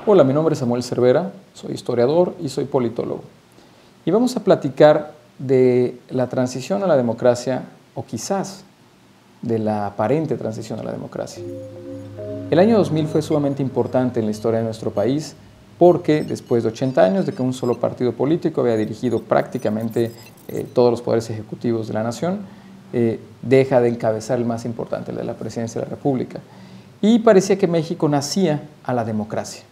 Hola, mi nombre es Samuel Cervera, soy historiador y soy politólogo. Y vamos a platicar de la transición a la democracia, o quizás de la aparente transición a la democracia. El año 2000 fue sumamente importante en la historia de nuestro país porque después de 80 años de que un solo partido político había dirigido prácticamente todos los poderes ejecutivos de la nación, deja de encabezar el más importante, el de la presidencia de la República. Y parecía que México nacía a la democracia.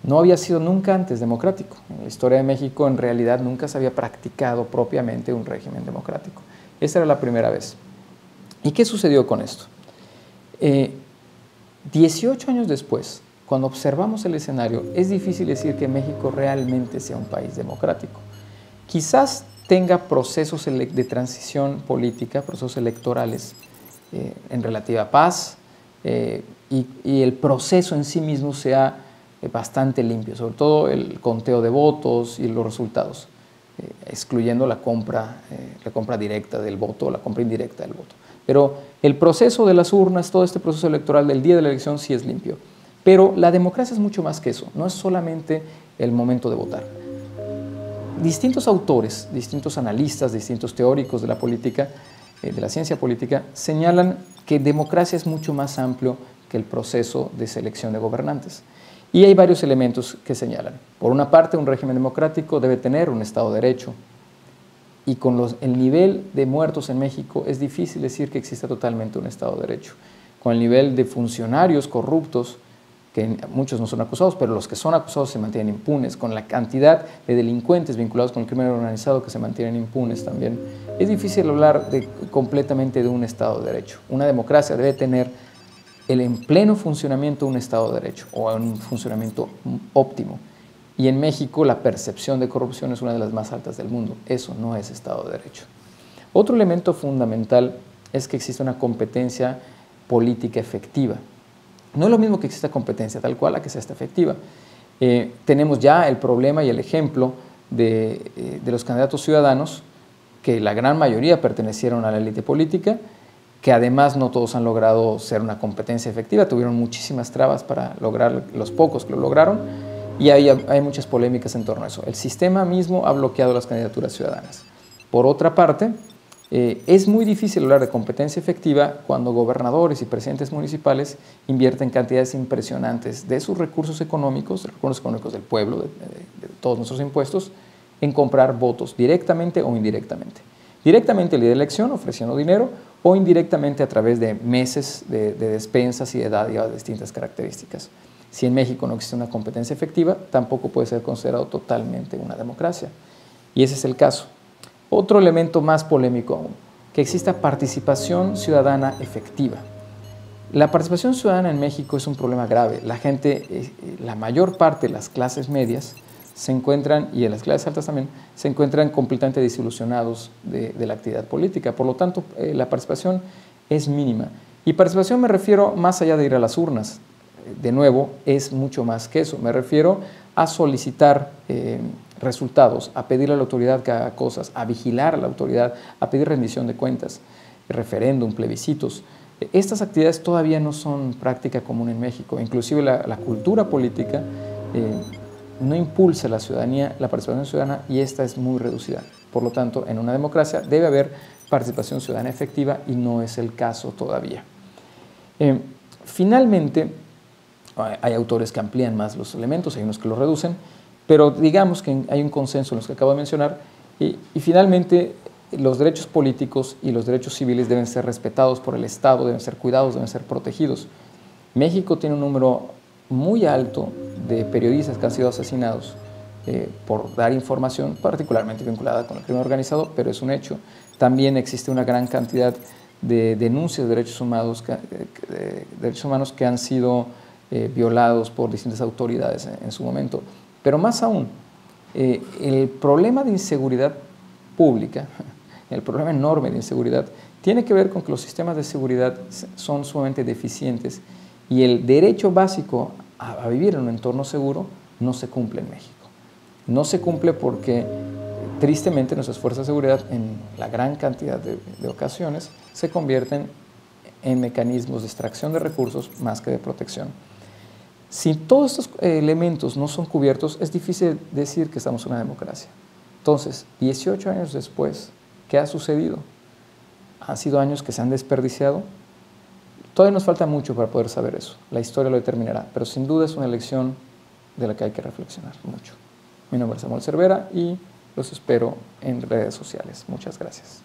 No había sido nunca antes democrático. En la historia de México, en realidad, nunca se había practicado propiamente un régimen democrático. Esta era la primera vez. ¿Y qué sucedió con esto? 18 años después, cuando observamos el escenario, es difícil decir que México realmente sea un país democrático. Quizás tenga procesos de transición política, procesos electorales en relativa paz, y el proceso en sí mismo sea bastante limpio, sobre todo el conteo de votos y los resultados, excluyendo la compra directa del voto o la compra indirecta del voto. Pero el proceso de las urnas, todo este proceso electoral del día de la elección sí es limpio. Pero la democracia es mucho más que eso, no es solamente el momento de votar. Distintos autores, distintos analistas, distintos teóricos de la política, de la ciencia política, señalan que democracia es mucho más amplio que el proceso de selección de gobernantes. Y hay varios elementos que señalan. Por una parte, un régimen democrático debe tener un Estado de Derecho. Y con el nivel de muertos en México es difícil decir que exista totalmente un Estado de Derecho. Con el nivel de funcionarios corruptos, que muchos no son acusados, pero los que son acusados se mantienen impunes, con la cantidad de delincuentes vinculados con el crimen organizado que se mantienen impunes también, es difícil hablar completamente de un Estado de Derecho. Una democracia debe tener en pleno funcionamiento un Estado de Derecho o un funcionamiento óptimo. Y en México la percepción de corrupción es una de las más altas del mundo. Eso no es Estado de Derecho. Otro elemento fundamental es que existe una competencia política efectiva. No es lo mismo que exista competencia tal cual a que sea esta efectiva. Tenemos ya el problema y el ejemplo de los candidatos ciudadanos, que la gran mayoría pertenecieron a la élite política, que además no todos han logrado ser una competencia efectiva, tuvieron muchísimas trabas para lograr, los pocos que lo lograron, y hay muchas polémicas en torno a eso. El sistema mismo ha bloqueado las candidaturas ciudadanas. Por otra parte, es muy difícil hablar de competencia efectiva cuando gobernadores y presidentes municipales invierten cantidades impresionantes de sus recursos económicos del pueblo, de todos nuestros impuestos, en comprar votos directamente o indirectamente. Directamente el día de elección ofreciendo dinero o indirectamente a través de meses de despensas y de dádivas de distintas características. Si en México no existe una competencia efectiva, tampoco puede ser considerado totalmente una democracia. Y ese es el caso. Otro elemento más polémico aún, que exista participación ciudadana efectiva. La participación ciudadana en México es un problema grave. La gente, la mayor parte de las clases medias se encuentran, y en las clases altas también, se encuentran completamente desilusionados de la actividad política. Por lo tanto, la participación es mínima. Y participación me refiero más allá de ir a las urnas. De nuevo, es mucho más que eso. Me refiero a solicitar resultados, a pedirle a la autoridad que haga cosas, a vigilar a la autoridad, a pedir rendición de cuentas, referéndum, plebiscitos. Estas actividades todavía no son práctica común en México. Inclusive la cultura política no impulsa la ciudadanía, la participación ciudadana, y esta es muy reducida. Por lo tanto, en una democracia debe haber participación ciudadana efectiva y no es el caso todavía. Finalmente, hay autores que amplían más los elementos, hay unos que los reducen, pero digamos que hay un consenso en los que acabo de mencionar y finalmente los derechos políticos y los derechos civiles deben ser respetados por el Estado, deben ser cuidados, deben ser protegidos. México tiene un número muy alto de periodistas que han sido asesinados por dar información particularmente vinculada con el crimen organizado, pero es un hecho. También existe una gran cantidad de denuncias de derechos humanos que han sido violados por distintas autoridades en su momento. Pero más aún, el problema de inseguridad pública, el problema enorme de inseguridad, tiene que ver con que los sistemas de seguridad son sumamente deficientes y el derecho básico a vivir en un entorno seguro no se cumple en México. No se cumple porque, tristemente, nuestras fuerzas de seguridad, en la gran cantidad de ocasiones, se convierten en mecanismos de extracción de recursos más que de protección. Si todos estos elementos no son cubiertos, es difícil decir que estamos en una democracia. Entonces, 18 años después, ¿qué ha sucedido? Han sido años que se han desperdiciado. Todavía nos falta mucho para poder saber eso. La historia lo determinará, pero sin duda es una elección de la que hay que reflexionar mucho. Mi nombre es Samuel Cervera y los espero en redes sociales. Muchas gracias.